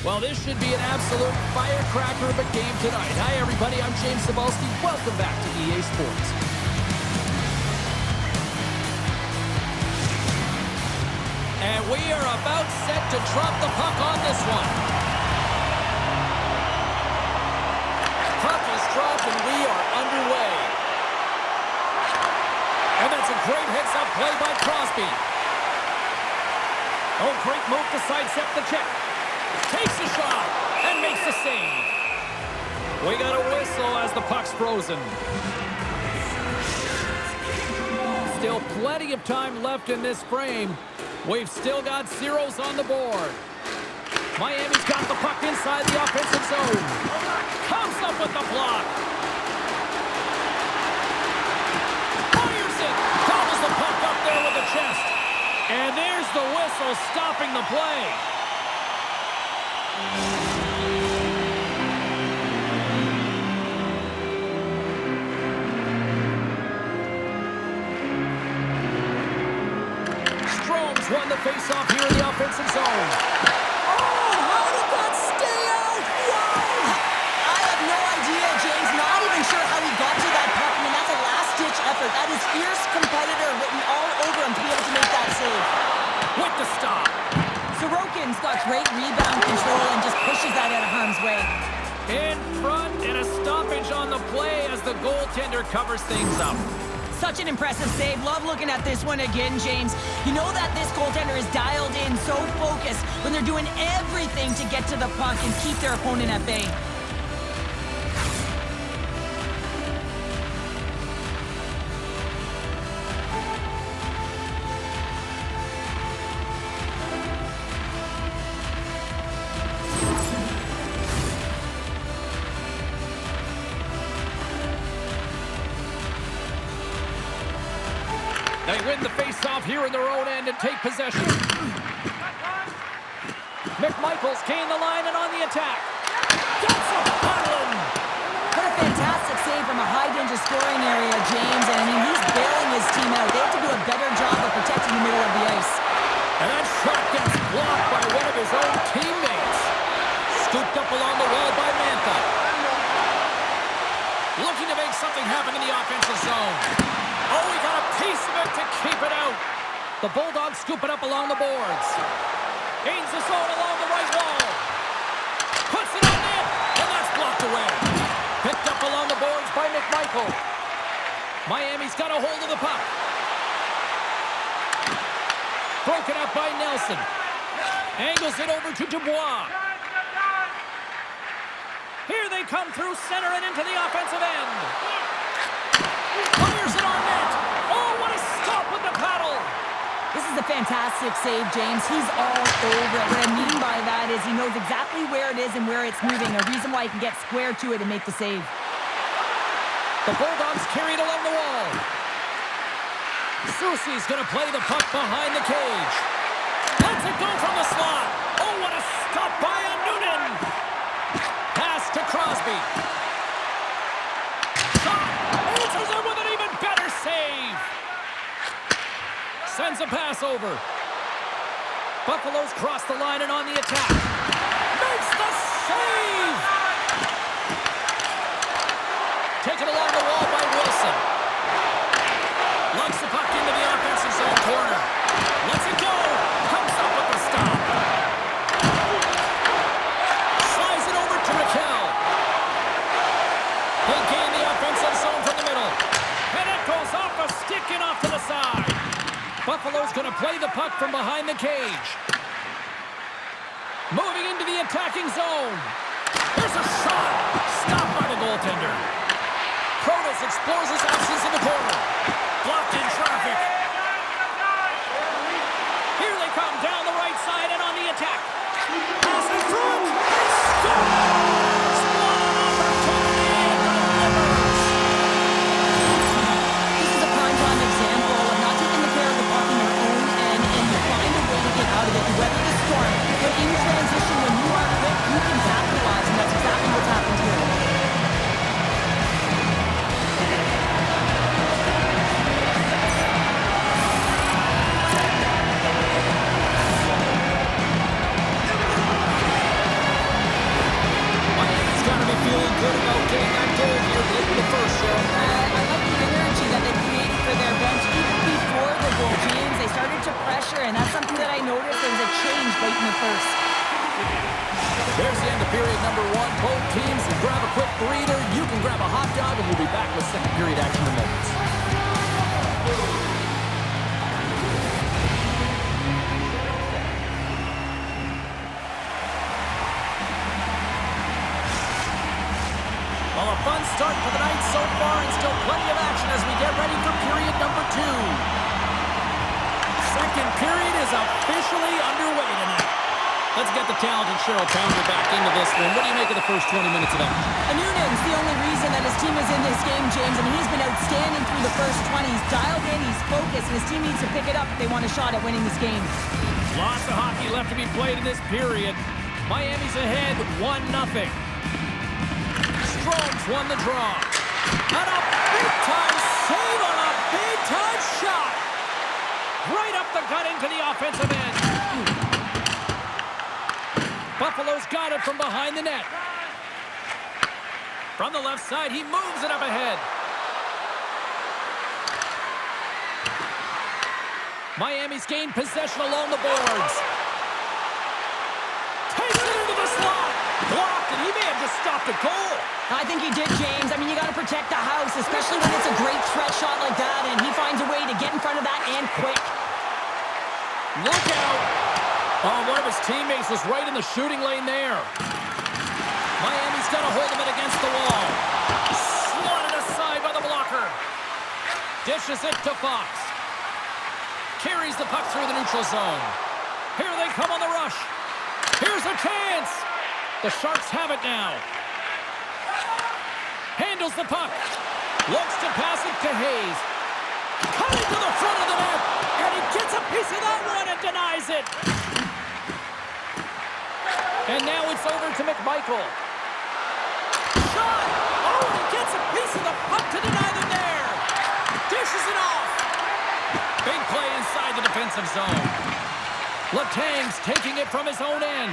Well, this should be an absolute firecracker of a game tonight. Hi, everybody. I'm James Cebulski. Welcome back to EA Sports. And we are about set to drop the puck on this one. Puck is dropped, and we are underway. And that's a great heads-up play by Crosby. Oh, great move to sidestep the check. Takes a shot and makes the save. We got a whistle as the puck's frozen. Still plenty of time left in this frame. We've still got zeros on the board. Miami's got the puck inside the offensive zone. Comes up with the block. Fires it. Gobbles the puck up there with the chest. And there's the whistle stopping the play. Strome's won the face-off here in the offensive zone. Oh, how did that stay out? Wow! I have no idea, James. Not even sure how he got to that puck. I mean, that's a last-ditch effort. That is fierce competitor written all over him to be able to make that save. With the stop. Sorokin's got great rebound control and just pushes that out of harm's way. In front and a stoppage on the play as the goaltender covers things up. Such an impressive save. Love looking at this one again, James. You know that this goaltender is dialed in, so focused when they're doing everything to get to the puck and keep their opponent at bay. They win the face-off here in their own end and take possession. McMichael's gained the line and on the attack. Gets a paddling. What a fantastic save from a high-danger scoring area, James. And I mean, he's bailing his team out. They have to do a better job of protecting the middle of the ice. And that shot gets blocked by one of his own teammates. Scooped up along the wall by Mantha. Looking to make something happen in the offensive zone. Oh, he got a piece of it to keep it out. The Bulldogs scoop it up along the boards. Gains the zone along the right wall. Puts it on net, and that's blocked away. Picked up along the boards by McMichael. Miami's got a hold of the puck. Broken up by Nelson. Angles it over to Dubois. Here they come through center and into the offensive end. Fires it on net. Oh, what a stop with the paddle. This is a fantastic save, James. He's all over it. What I mean by that is he knows exactly where it is and where it's moving. A reason why he can get square to it and make the save. The Bulldogs carry it along the wall. Soucy's going to play the puck behind the cage. Lets it go from the slot. Oh, what a stop by Noonan. Pass to Crosby. Shot. Answers it with an even better save. Sends a pass over. Buffalo's crossed the line and on the attack. Makes the save. Taken along the wall by Wilson. Lugs the puck into the offensive zone corner. Lets it go. Comes up with the stop. Slides it over to Raquel. They gain the offensive zone from the middle. And it goes off a stick and off to the side. Buffalo's going to play the puck from behind the cage. Moving into the attacking zone. There's a shot. Stopped by the goaltender. Protas explores his options in the corner. Blocked in traffic. Here they come down the right side and on the attack. Pass in front. Scores! What an opportunity and delivers. This is a prime-time example of not taking the care of the puck in your own end and you find a way to get out of it. You weather the storm. But in transition, when you are quick, you can capitalize, and that's exactly what's happened here. something that I noticed. There was a change late in the first. There's the end of period number one. Both teams can grab a quick breather. You can grab a hot dog, and we'll be back with second period action in moments. Well, a fun start for the night so far, and still plenty of action as we get ready for period number two. Second period is officially underway tonight. Let's get the talented Cheryl Pounder back into this one. What do you make of the first 20 minutes of action? Noonan's the only reason that his team is in this game, James, and he's been outstanding through the first 20. He's dialed in, he's focused, and his team needs to pick it up if they want a shot at winning this game. Lots of hockey left to be played in this period. Miami's ahead 1-0. Strome's won the draw. And a big-time save on a big-time shot. Right up the gut into the offensive end. Buffalo's got it from behind the net. From the left side, he moves it up ahead. Miami's gained possession along the boards. Takes it into the slot. Blocked, and he may have just stopped a goal. I think he did, James. I mean, you got to protect the house, especially when it's a great threat shot like that, and he finds a way to get in front of that and quick. Look out. Oh, one of his teammates was right in the shooting lane there. Miami's got a hold of it against the wall. Slotted aside by the blocker. Dishes it to Fox. Carries the puck through the neutral zone. Here they come on the rush. Here's a chance. The Sharks have it now. Handles the puck. Looks to pass it to Hayes. Cutting to the front of the net. And he gets a piece of that one and denies it. And now it's over to McMichael. Shot! Oh, and he gets a piece of the puck to deny them there. Dishes it off. Big play inside the defensive zone. Letang's taking it from his own end.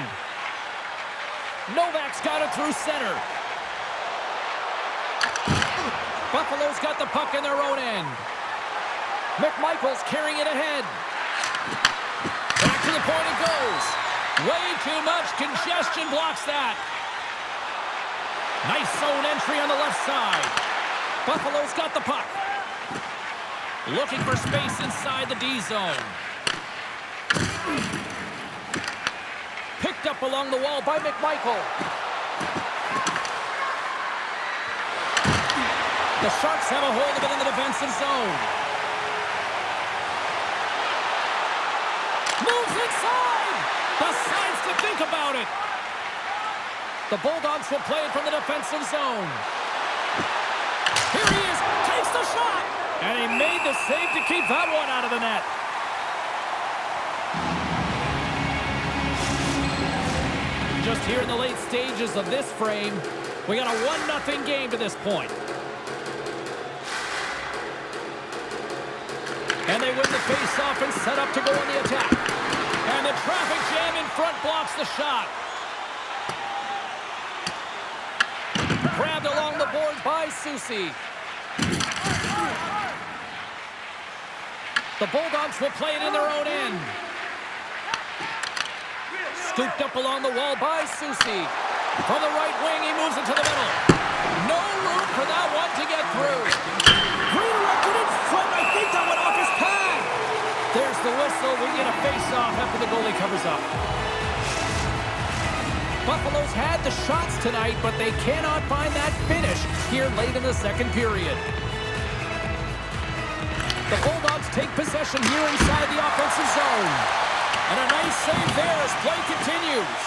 Novak's got it through center. Buffalo's got the puck in their own end. McMichael's carrying it ahead. Back to the point it goes. Way too much congestion blocks that. Nice zone entry on the left side. Buffalo's got the puck. Looking for space inside the D zone. Picked up along the wall by McMichael. The Sharks have a hold of it in the defensive zone. Moves inside. Decides to think about it. The Bulldogs will play it from the defensive zone. Here he is. Takes the shot. And he made the save to keep that one out of the net. Just here in the late stages of this frame, we got a 1-0 game to this point. And they win the face-off and set up to go on the attack. And the traffic jam in front blocks the shot. Grabbed along the board by Susie. The Bulldogs will play it in their own end. Scooped up along the wall by Susie. From the right wing, he moves it to the middle. No room for that one to get through. Redirected in front. I think that went off his pad. There's the whistle. We get a face-off after the goalie covers up. Buffalo's had the shots tonight, but they cannot find that finish here late in the second period. The Bulldogs take possession here inside the offensive zone. And a nice save there as play continues.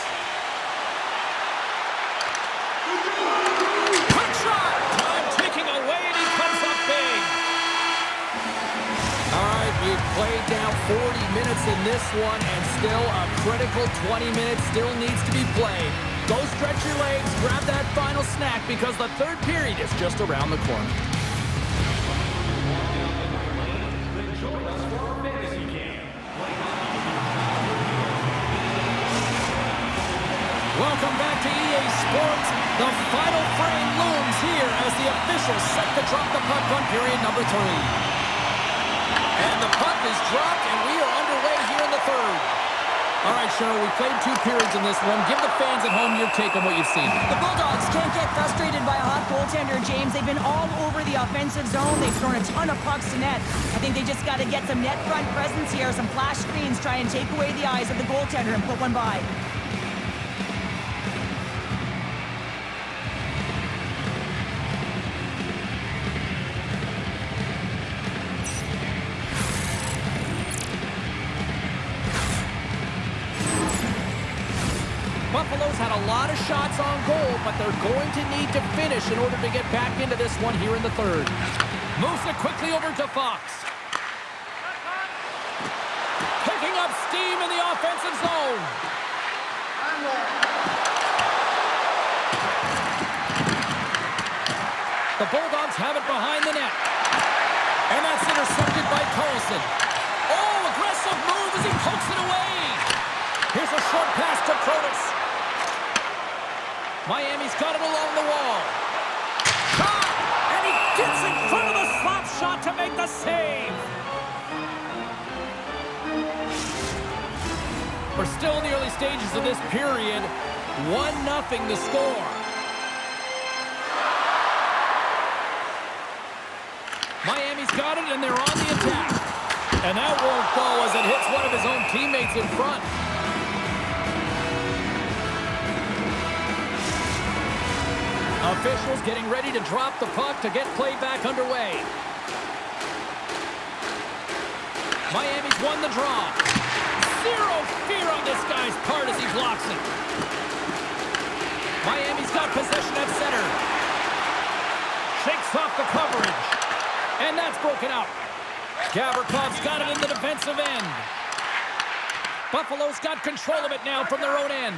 Quick shot! Time ticking away, and he comes up big. All right, we've played now 40 minutes in this one, and still a critical 20 minutes still needs to be played. Go stretch your legs, grab that final snack, because the third period is just around the corner. Welcome back to EA Sports. The final frame looms here as the officials set to drop the puck on period number 3. And the puck is dropped, and we are underway here in the the third. All right, Cheryl, we played 2 periods in this one. Give the fans at home your take on what you've seen. The Bulldogs can't get frustrated by a hot goaltender, James. They've been all over the offensive zone. They've thrown a ton of pucks to net. I think they just got to get some net front presence here, some flash screens, try and take away the eyes of the goaltender and put one by. Buffalo's had a lot of shots on goal, but they're going to need to finish in order to get back into this one here in the third. Moves it quickly over to Fox. Picking up steam in the offensive zone. The Bulldogs have it behind the net. And that's intercepted by Carlson. Oh, aggressive move as he pokes it away. Here's a short pass to Protas. Miami's got it along the wall. Shot! And he gets in front of the slap shot to make the save. We're still in the early stages of this period. 1-0 the score. Miami's got it, and they're on the attack. And that won't go as it hits one of his own teammates in front. Officials getting ready to drop the puck to get play back underway. Miami's won the draw. Zero fear on this guy's part as he blocks it. Miami's got possession at center. Shakes off the coverage. And that's broken out. Gavrikoff's got it in the defensive end. Buffalo's got control of it now from their own end.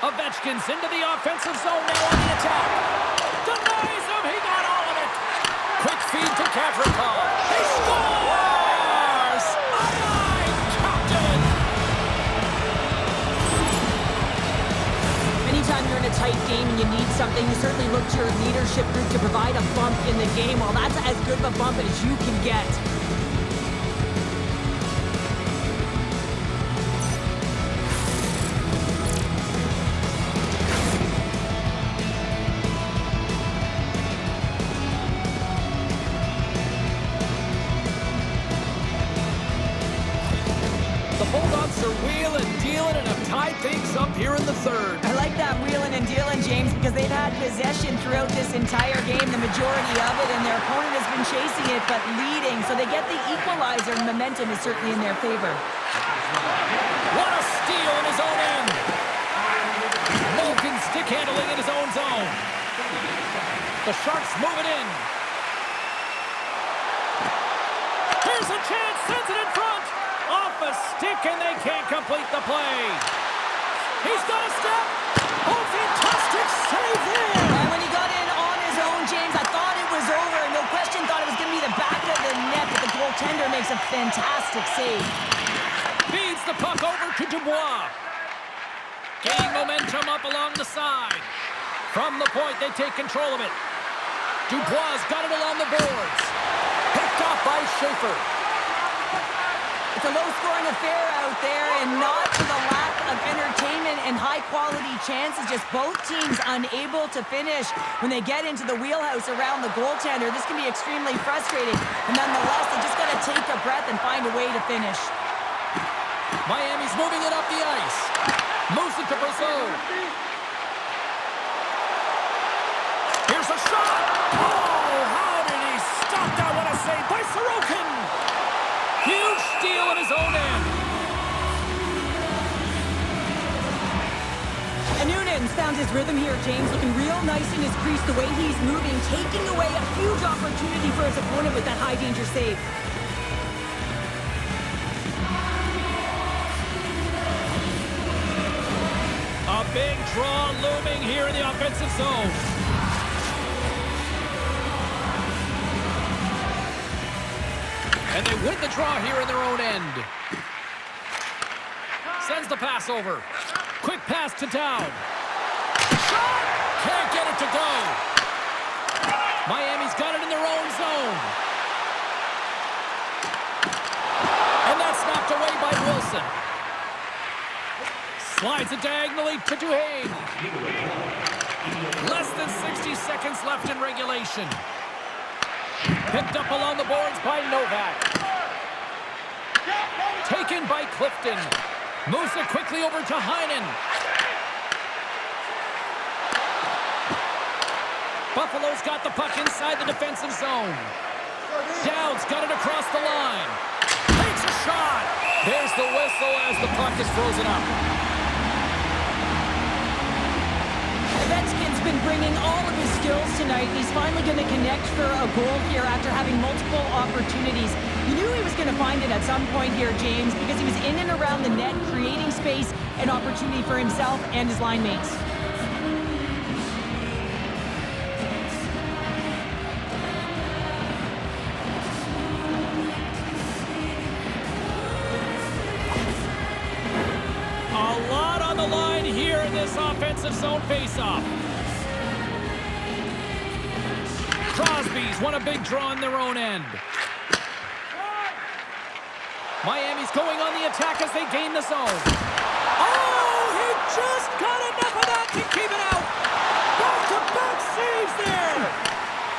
Ovechkin's into the offensive zone now on the attack. Denies him. He got all of it. Quick feed to Gavrikov. He scores! Aye, Captain! Anytime you're in a tight game and you need something, you certainly look to your leadership group to provide a bump in the game. Well, that's as good of a bump as you can get. The Bulldogs are wheeling, dealing, and have tied things up here in the third. I like that wheeling and dealing, James, because they've had possession throughout this entire game, the majority of it, and their opponent has been chasing it, but leading. So they get the equalizer, and momentum is certainly in their favor. What a steal in his own end. Malkin stick handling in his own zone. The Sharks move it in. Here's a chance, sends it in front. Off a stick, and they can't complete the play. He's got a step. Oh, fantastic save there. And when he got in on his own, James, I thought it was over. No question, thought it was going to be the back of the net, but the goaltender makes a fantastic save. Feeds the puck over to Dubois. Gaining momentum up along the side. From the point, they take control of it. Dubois got it along the boards. Picked off by Schaefer. It's a low-scoring affair out there, and not to the lack of entertainment and high-quality chances. Just both teams unable to finish when they get into the wheelhouse around the goaltender. This can be extremely frustrating, and nonetheless, they just got to take a breath and find a way to finish. Miami's moving it up the ice. Moves it to Brazeau. Here's a shot. Oh, how did he stop that? What a save by Sorokin. Huge steal in his own end. And Noonan's found his rhythm here, James, looking real nice in his crease, the way he's moving, taking away a huge opportunity for his opponent with that high-danger save. A big draw looming here in the offensive zone. And they win the draw here in their own end. Sends the pass over. Quick pass to Down. Shot! Can't get it to go. Miami's got it in their own zone. And that's knocked away by Wilson. Anderson. Slides it diagonally to Duhane. Less than 60 seconds left in regulation. Picked up along the boards by Novak. Taken by Clifton. Moves it quickly over to Heinen. Buffalo's got the puck inside the defensive zone. Dowd's got it across the line. Takes a shot. There's the whistle as the puck is frozen up. Ovechkin's been bringing all of his skills tonight. He's finally going to connect for a goal here after having multiple opportunities. You knew he was going to find it at some point here, James, because he was in and around the net, creating space and opportunity for himself and his line mates. A lot on the line here in this offensive zone faceoff. Crosby's won a big draw on their own end. Miami's going on the attack as they gain the zone. Oh, he just got enough of that to keep it out. Back-to-back saves there.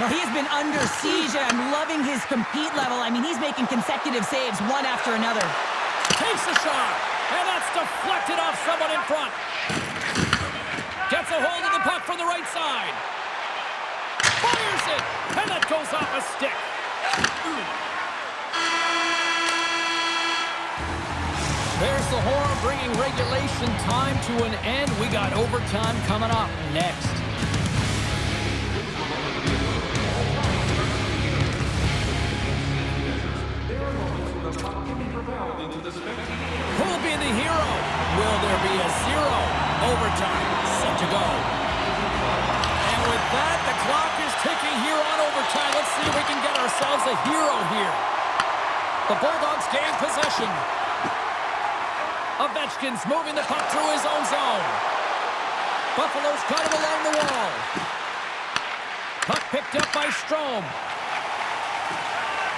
Well, he has been under siege, and I'm loving his compete level. I mean, he's making consecutive saves, one after another. Takes a shot, and that's deflected off someone in front. Gets a hold of the puck from the right side. Fires it, and that goes off a stick. There's the horn bringing regulation time to an end. We got overtime coming up next. Who'll be the hero? Will there be a zero? Overtime set to go. And with that, the clock is ticking here on overtime. Let's see if we can get ourselves a hero here. The Bulldogs gain possession. Ovechkin's moving the puck through his own zone. Buffalo's got him along the wall. Puck picked up by Strome.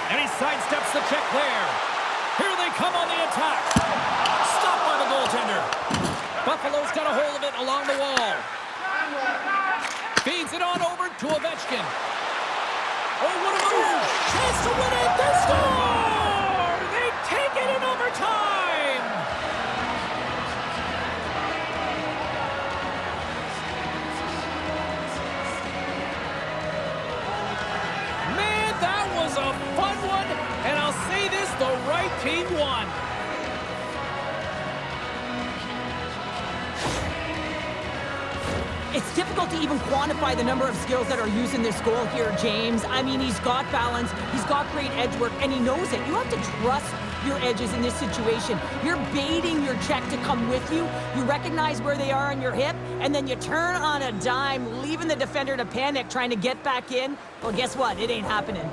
And he sidesteps the check there. Here they come on the attack. Stopped by the goaltender. Buffalo's got a hold of it along the wall. Feeds it on over to Ovechkin. Oh, what a move! Chance to win it! They score! They take it in overtime! Man, that was a fun one, and I'll say this, the right team won. It's difficult to even quantify the number of skills that are used in this goal here, James. I mean, he's got balance, he's got great edge work, and he knows it. You have to trust your edges in this situation. You're baiting your check to come with you. You recognize where they are on your hip, and then you turn on a dime, leaving the defender to panic, trying to get back in. Well, guess what? It ain't happening.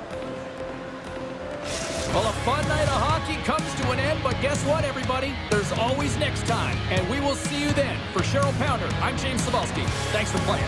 Well, a fun night of hockey comes to an end, but guess what, everybody? There's always next time, and we will see you then. For Cheryl Pounder, I'm James Cebulski. Thanks for playing.